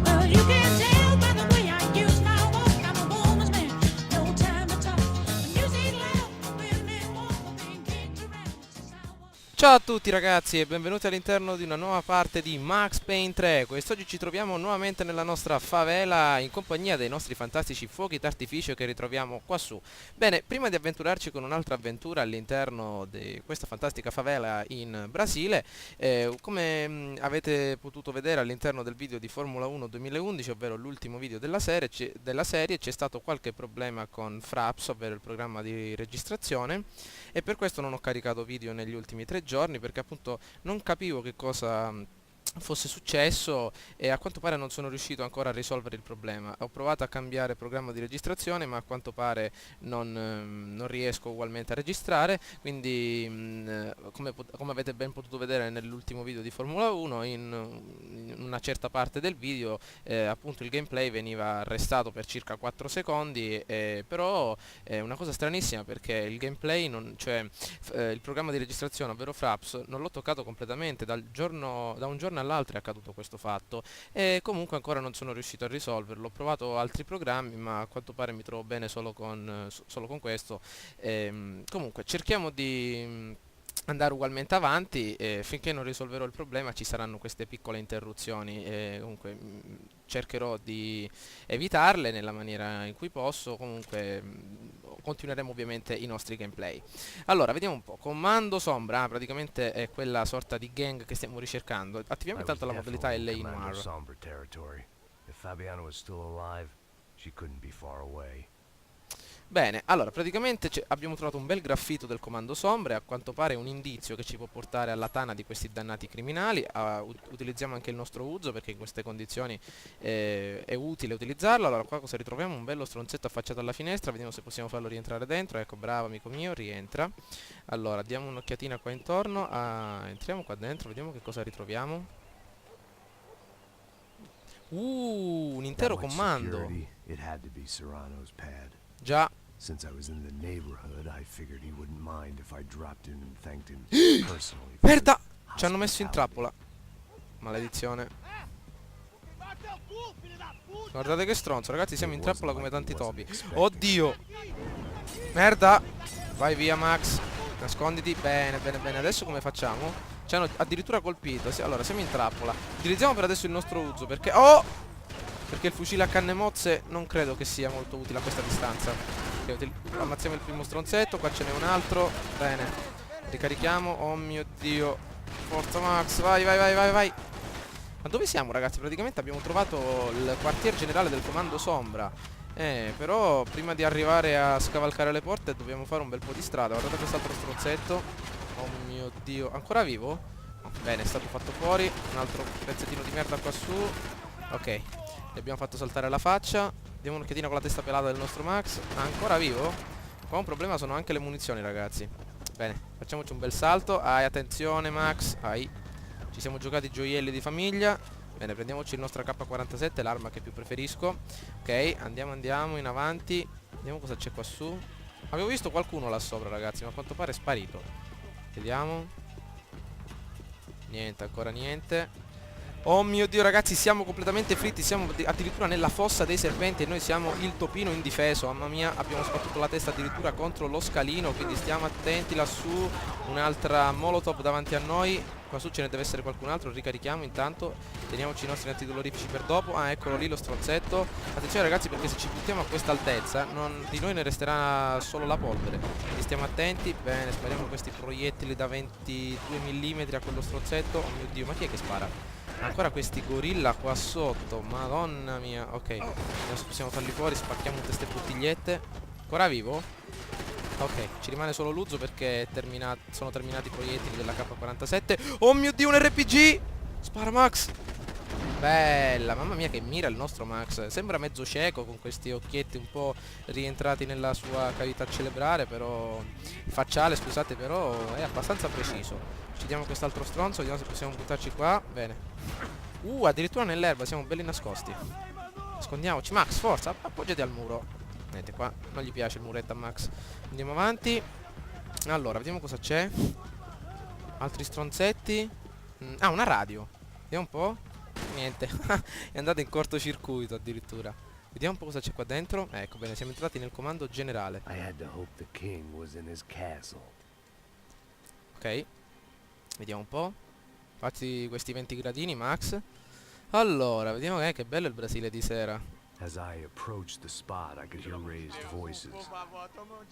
Well, you can tell by the way I use my walk. I'm a woman's man, no time to talk. Music loud, women walk, being kicked around since I was. Ciao a tutti ragazzi e benvenuti all'interno di una nuova parte di Max Payne 3. Quest'oggi ci troviamo nuovamente nella nostra favela in compagnia dei nostri fantastici fuochi d'artificio che ritroviamo quassù. Bene, prima di avventurarci con un'altra avventura all'interno di questa fantastica favela in Brasile, come avete potuto vedere all'interno del video di Formula 1 2011, ovvero l'ultimo video della serie, c'è stato qualche problema con Fraps, ovvero il programma di registrazione, e per questo non ho caricato video negli ultimi 3 giorni, perché appunto non capivo che cosa fosse successo e a quanto pare non sono riuscito ancora a risolvere il problema. Ho provato a cambiare programma di registrazione, ma a quanto pare non riesco ugualmente a registrare, quindi come avete ben potuto vedere nell'ultimo video di Formula 1, in una certa parte del video appunto il gameplay veniva arrestato per circa 4 secondi, però è una cosa stranissima, perché il gameplay, il programma di registrazione, ovvero Fraps, non l'ho toccato completamente. Da un giorno all'altro è accaduto questo fatto e comunque ancora non sono riuscito a risolverlo. Ho provato altri programmi, ma a quanto pare mi trovo bene solo con questo. Comunque cerchiamo di andare ugualmente avanti, e finché non risolverò il problema ci saranno queste piccole interruzioni, e comunque cercherò di evitarle nella maniera in cui posso. Comunque continueremo ovviamente i nostri gameplay. Allora, vediamo un po'. Comando Sombra, praticamente è quella sorta di gang che stiamo ricercando. Attiviamo I was intanto la modalità definitely in LA Commander Noir. Sombra territory. If Fabiana was still alive, she couldn't be far away. Bene, allora praticamente abbiamo trovato un bel graffito del Comando Sombre, a quanto pare è un indizio che ci può portare alla tana di questi dannati criminali. Utilizziamo anche il nostro uso, perché in queste condizioni è utile utilizzarlo. Allora qua cosa ritroviamo? Un bello stronzetto affacciato alla finestra, vediamo se possiamo farlo rientrare dentro. Ecco, bravo amico mio, rientra. Allora diamo un'occhiatina qua intorno, entriamo qua dentro, vediamo che cosa ritroviamo. Un intero That much comando. security, it had to be Serrano's pad. Già. Since I was in the neighborhood, I figured he wouldn't mind if I dropped in and thanked him personally. for his Merda! Ci hanno messo in hospitality. trappola. Maledizione. Guardate che stronzo, ragazzi, siamo in trappola come tanti topi. Oddio! Merda! Vai via, Max. Nasconditi. Bene, bene, bene. Adesso come facciamo? Ci hanno addirittura colpito. Allora, siamo in trappola. Utilizziamo per adesso il nostro uso, perché... Oh! Perché il fucile a canne mozze non credo che sia molto utile a questa distanza. Ok, ammazziamo il primo stronzetto. Qua ce n'è un altro. Bene. Ricarichiamo. Oh mio Dio. Forza Max. Vai, vai, vai, vai, vai. Ma dove siamo, ragazzi? Praticamente abbiamo trovato il quartier generale del Comando Sombra. Però prima di arrivare a scavalcare le porte dobbiamo fare un bel po' di strada. Guardate quest'altro strozzetto. Oh mio Dio. Ancora vivo? Oh, bene, è stato fatto fuori. Un altro pezzettino di merda qua su. Ok, gli abbiamo fatto saltare la faccia. Diamo un'occhiatina con la testa pelata del nostro Max. Ancora vivo? Qua un problema sono anche le munizioni, ragazzi. Bene, facciamoci un bel salto. Attenzione Max. Ci siamo giocati i gioielli di famiglia. Bene, prendiamoci il nostro AK-47, l'arma che più preferisco. Ok, andiamo in avanti. Vediamo cosa c'è qua su. Avevo visto qualcuno là sopra, ragazzi, ma a quanto pare è sparito. Vediamo. Niente, ancora niente. Oh mio Dio, ragazzi, siamo completamente fritti. Siamo addirittura nella fossa dei serpenti e noi siamo il topino indifeso. Mamma mia, abbiamo sbattuto la testa addirittura contro lo scalino, quindi stiamo attenti lassù. Un'altra molotov davanti a noi. Qua su ce ne deve essere qualcun altro. Ricarichiamo intanto. Teniamoci i nostri antidolorifici per dopo. Eccolo lì lo stronzetto. Attenzione, ragazzi, perché se ci buttiamo a questa altezza di noi ne resterà solo la polvere. Quindi stiamo attenti. Bene, spariamo questi proiettili da 22 mm a quello stronzetto. Oh mio Dio, ma chi è che spara? Ancora questi gorilla qua sotto. Madonna mia. Ok, adesso possiamo farli fuori. Spacchiamo tutte queste bottigliette. Ancora vivo? Ok, ci rimane solo l'uso, perché sono terminati i proiettili della K-47. Oh mio Dio, un RPG! Spara Max! Bella, mamma mia che mira il nostro Max. Sembra mezzo cieco, con questi occhietti un po' rientrati nella sua cavità cerebrale, però... facciale, scusate, però è abbastanza preciso. Ci diamo quest'altro stronzo, vediamo se possiamo buttarci qua. Bene. Addirittura nell'erba, siamo belli nascosti. Nascondiamoci, Max, forza, appoggiati al muro. Niente, qua non gli piace il muretto a Max. Andiamo avanti. Allora, vediamo cosa c'è. Altri stronzetti. Una radio. Vediamo un po'. Niente. È andato in cortocircuito addirittura. Vediamo un po' cosa c'è qua dentro. Ecco, bene, siamo entrati nel comando generale. I had to hope the king was in his castle. Ok. Vediamo un po'. Fatti questi 20 gradini, Max. Allora, vediamo che bello il Brasile di sera. As I approached the spot, I could hear raised voices.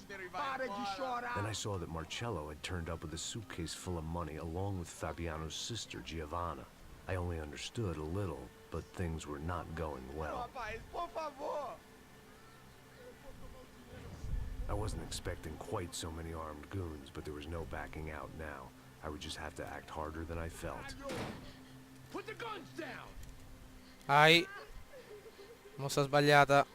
Then I saw that Marcello had turned up with a suitcase full of money along with Fabiano's sister, Giovanna. I only understood a little, but things were not going well. I wasn't expecting quite so many armed goons, but there was no backing out now. I would just have to act harder than I felt. Put the guns down. Ai. Mossa sbagliata.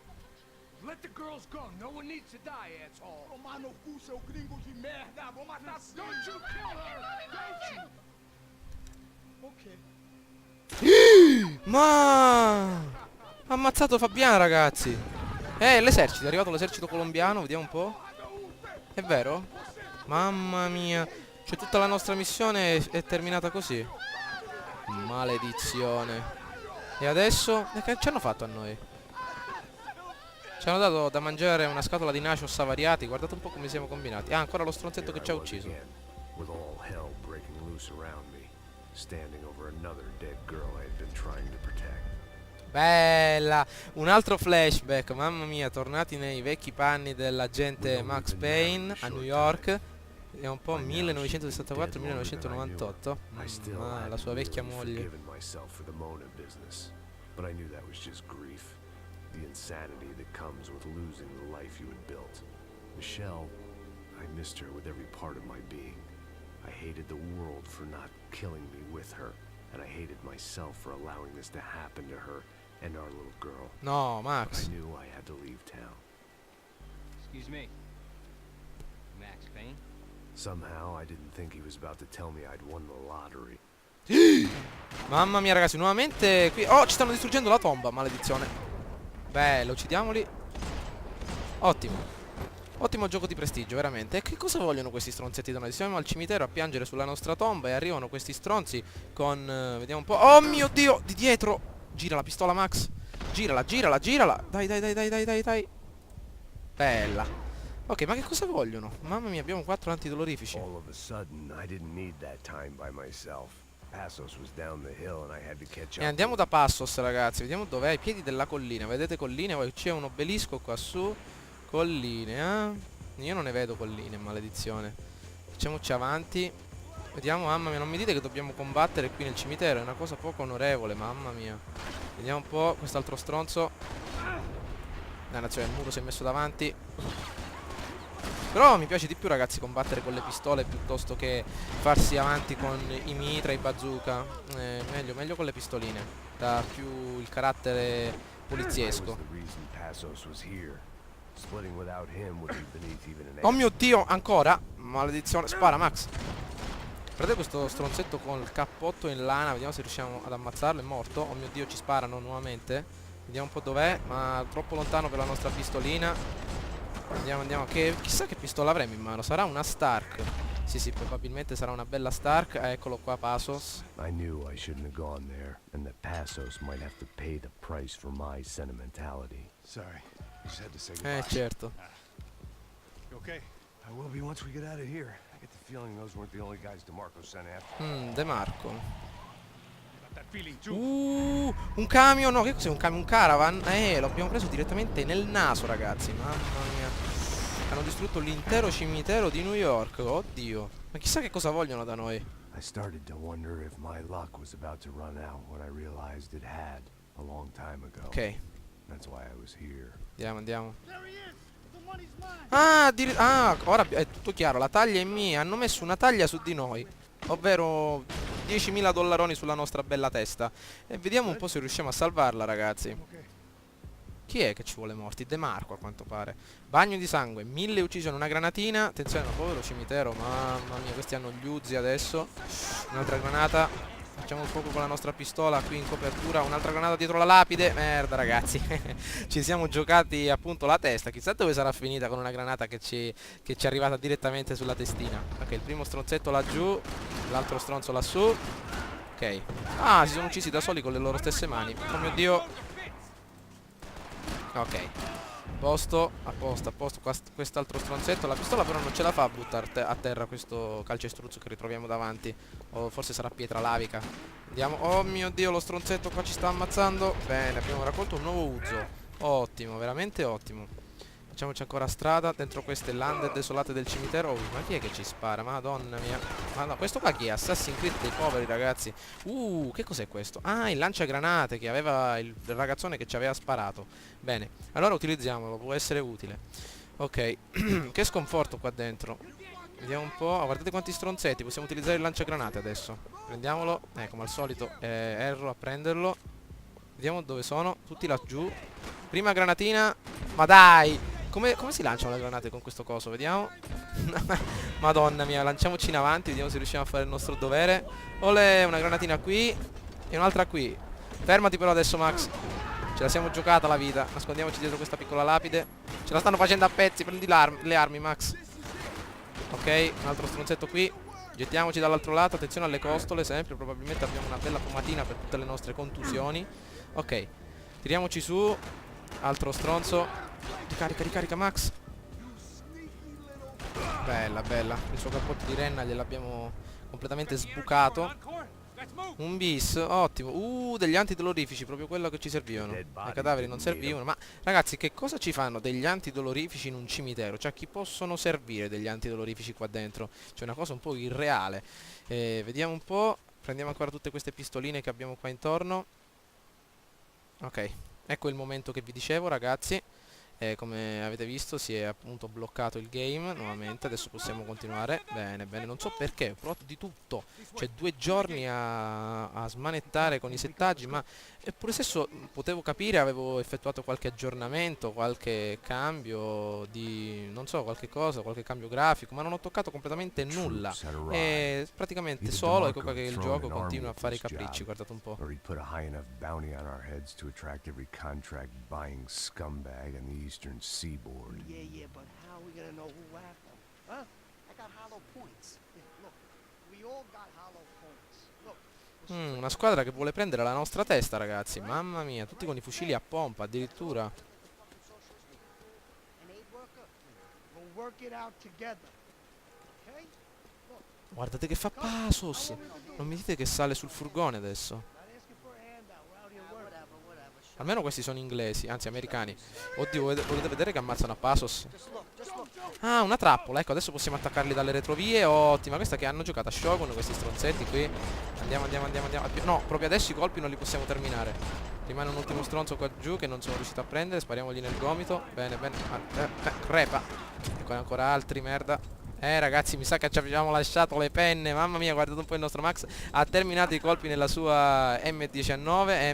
Let the girls go. No one needs to die, asshole. Tomar no cu, seu gringo de merda. Vou matar sim. Don't you kill her. Don't you? Ok. Ma ha ammazzato Fabiana, ragazzi. L'esercito, è arrivato l'esercito colombiano, vediamo un po'. È vero? Mamma mia. Cioè tutta la nostra missione è terminata così. Maledizione. E adesso? Che ci hanno fatto a noi? Ci hanno dato da mangiare una scatola di nachos avariati. Guardate un po' come siamo combinati. Ah, ancora lo stronzetto che ci ha ucciso. With all hell breaking loose around me, standing over another dead girl I had been trying to protect. Bella. Un altro flashback. Mamma mia, tornati nei vecchi panni dell'agente Max Payne a New York. Vediamo un po', 1964-1998. La sua vecchia moglie. But I knew that was just grief. The insanity that comes with losing the life you had built. Michelle, I missed her with every part of my being. I hated the world for not killing me with her, and I hated myself for allowing this to happen to her and our little girl. No, But Max. I knew I had to leave town. Excuse me. Max Payne? Somehow I didn't think he was about to tell me I'd won the lottery. Mamma mia, ragazzi, nuovamente qui. Oh, ci stanno distruggendo la tomba, maledizione. Bello, uccidiamoli. Ottimo. Ottimo gioco di prestigio, veramente. E che cosa vogliono questi stronzetti da noi? Siamo al cimitero a piangere sulla nostra tomba e arrivano questi stronzi con... vediamo un po'. Oh mio Dio, di dietro. Gira la pistola, Max. Girala, girala, girala. Dai, dai, dai, dai, dai, dai, dai. Bella. Ok, ma che cosa vogliono? Mamma mia, abbiamo 4 antidolorifici. All of a sudden, I didn't need that time by myself. Passos was down the hill and I had to catch up. E andiamo da Passos, ragazzi. Vediamo dov'è, ai piedi della collina. Vedete colline? Poi c'è un obelisco qua su. Colline, eh? Io non ne vedo colline, maledizione. Facciamoci avanti. Vediamo, mamma mia, non mi dite che dobbiamo combattere qui nel cimitero. È una cosa poco onorevole, mamma mia. Vediamo un po', quest'altro stronzo. Dannazione, il muro si è messo davanti. Però mi piace di più, ragazzi, combattere con le pistole piuttosto che farsi avanti con i mitra, i bazooka. Meglio con le pistoline. Dà più il carattere That was poliziesco. the reason Passos was here. Splitting without him would be beneath even an Oh mio Dio, ancora? Maledizione. Spara, Max. Prendete questo stronzetto con il cappotto in lana. Vediamo se riusciamo ad ammazzarlo. È morto. Oh mio Dio, ci sparano nuovamente. Vediamo un po' dov'è. Ma troppo lontano per la nostra pistolina. Andiamo, andiamo. Chissà che pistola avremo in mano. Sarà una Stark. Sì, probabilmente sarà una bella Stark. Eccolo qua, Passos. I knew I shouldn't have gone there, and that Passos might have to pay the price for my sentimentality. Sorry. You just had to say goodbye. Certo. You okay? I will be once we get out of here. I get the feeling those weren't the only guys DeMarco sent after. De Marco. Got that feeling too. Un camion. No, che cos'è un camion? Un caravan? Lo abbiamo preso direttamente nel naso, ragazzi. Mamma mia. Hanno distrutto l'intero cimitero di New York. Oddio. Ma chissà che cosa vogliono da noi. I started to wonder if my luck was about to run out when I realized it had a long time ago. Ok, That's why I was here. andiamo. There he is. The money's mine. Ora è tutto chiaro. La taglia è mia. Hanno messo una taglia su di noi. Ovvero 10.000 dollaroni sulla nostra bella testa. E vediamo un po' se riusciamo a salvarla, ragazzi. Okay. Chi è che ci vuole morti? De Marco, a quanto pare. Bagno di sangue, 1000 uccisioni, una granatina. Attenzione, ma povero cimitero. Mamma mia, questi hanno gli Uzi adesso. Un'altra granata. Facciamo un fuoco con la nostra pistola qui in copertura. Un'altra granata dietro la lapide. Merda, ragazzi. Ci siamo giocati appunto la testa. Chissà dove sarà finita con una granata che ci è arrivata direttamente sulla testina. Ok, il primo stronzetto laggiù. L'altro stronzo lassù. Ok. Ah, si sono uccisi da soli con le loro stesse mani. Oh mio Dio. Ok. A posto. Quest'altro stronzetto. La pistola però non ce la fa a buttare a terra questo calcestruzzo che ritroviamo davanti. O forse sarà pietra lavica. Vediamo. Oh mio Dio, lo stronzetto qua ci sta ammazzando. Bene, abbiamo raccolto un nuovo uso. Ottimo, veramente ottimo. Facciamoci ancora strada dentro queste lande desolate del cimitero. Oh, ma chi è che ci spara? Madonna mia. Ma no, questo qua chi è? Assassin's Creed dei poveri ragazzi. Che cos'è questo? Ah, il lanciagranate che aveva il ragazzone che ci aveva sparato. Bene, allora utilizziamolo, può essere utile. Ok, che sconforto qua dentro. Vediamo un po'. Guardate quanti stronzetti. Possiamo utilizzare il lanciagranate adesso. Prendiamolo. Come al solito erro a prenderlo. Vediamo dove sono. Tutti laggiù. Prima granatina. Ma dai! Come si lanciano le granate con questo coso? Vediamo. Madonna mia, lanciamoci in avanti. Vediamo se riusciamo a fare il nostro dovere. Olè, una granatina qui e un'altra qui. Fermati però adesso, Max. Ce la siamo giocata la vita. Nascondiamoci dietro questa piccola lapide. Ce la stanno facendo a pezzi. Prendi le armi, Max. Ok, un altro stronzetto qui. Gettiamoci dall'altro lato. Attenzione alle costole sempre. Probabilmente abbiamo una bella pomatina per tutte le nostre contusioni. Ok, tiriamoci su. Altro stronzo. Ricarica Max. Bella. Il suo cappotto di renna gliel'abbiamo completamente sbucato. Un bis, ottimo. Degli antidolorifici, proprio quello che ci servivano. I cadaveri non servivano. Ma ragazzi, che cosa ci fanno degli antidolorifici in un cimitero? Cioè, a chi possono servire degli antidolorifici qua dentro? C'è una cosa un po' irreale. Vediamo un po'. Prendiamo ancora tutte queste pistoline che abbiamo qua intorno. Ok, ecco il momento che vi dicevo, ragazzi. Come avete visto si è appunto bloccato il game nuovamente. Adesso possiamo continuare. Bene, non so perché, ho provato di tutto. Cioè 2 giorni a smanettare con i settaggi, ma eppure stesso potevo capire, avevo effettuato qualche aggiornamento, qualche cambio di, non so, qualche cosa, qualche cambio grafico, ma non ho toccato completamente nulla. E praticamente solo, ecco qua che il gioco continua a fare i capricci, guardate un po'. Or he'd put a high enough bounty on our heads to attract every contract buying scumbag on the eastern seaboard. Yeah, but how are we gonna know who whacked them? Huh? I got hollow points. Look, we all got hollow points. Look. Una squadra che vuole prendere la nostra testa, ragazzi. Mamma mia, tutti con i fucili a pompa addirittura. An aid worker? We'll work it out together. Okay? Guardate che fa Pasos. Non mi dite che sale sul furgone adesso. Not asking for a handout. We're out here working. Almeno questi sono inglesi, anzi americani. Oddio, volete vedere che ammazzano a Pasos? Ah, una trappola, ecco, adesso possiamo attaccarli dalle retrovie. Ottima, questa che hanno giocato a Shogun, questi stronzetti qui. Andiamo. No, proprio adesso i colpi non li possiamo terminare. Rimane un ultimo stronzo qua giù che non sono riuscito a prendere. Spariamogli nel gomito. Bene. Crepa. Ecco, ancora altri, merda. Ragazzi, mi sa che ci abbiamo lasciato le penne. Mamma mia, guardate un po' il nostro Max. Ha terminato i colpi nella sua M19,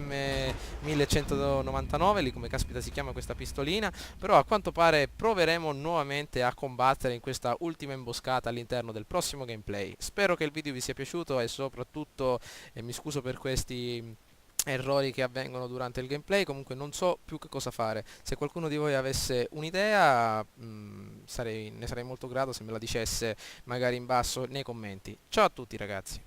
M1199, lì come caspita si chiama questa pistolina. Però a quanto pare proveremo nuovamente a combattere in questa ultima imboscata all'interno del prossimo gameplay. Spero che il video vi sia piaciuto e soprattutto mi scuso per questi errori che avvengono durante il gameplay. Comunque non so più che cosa fare. Se qualcuno di voi avesse un'idea ne sarei molto grato se me la dicesse magari in basso nei commenti. Ciao a tutti, ragazzi.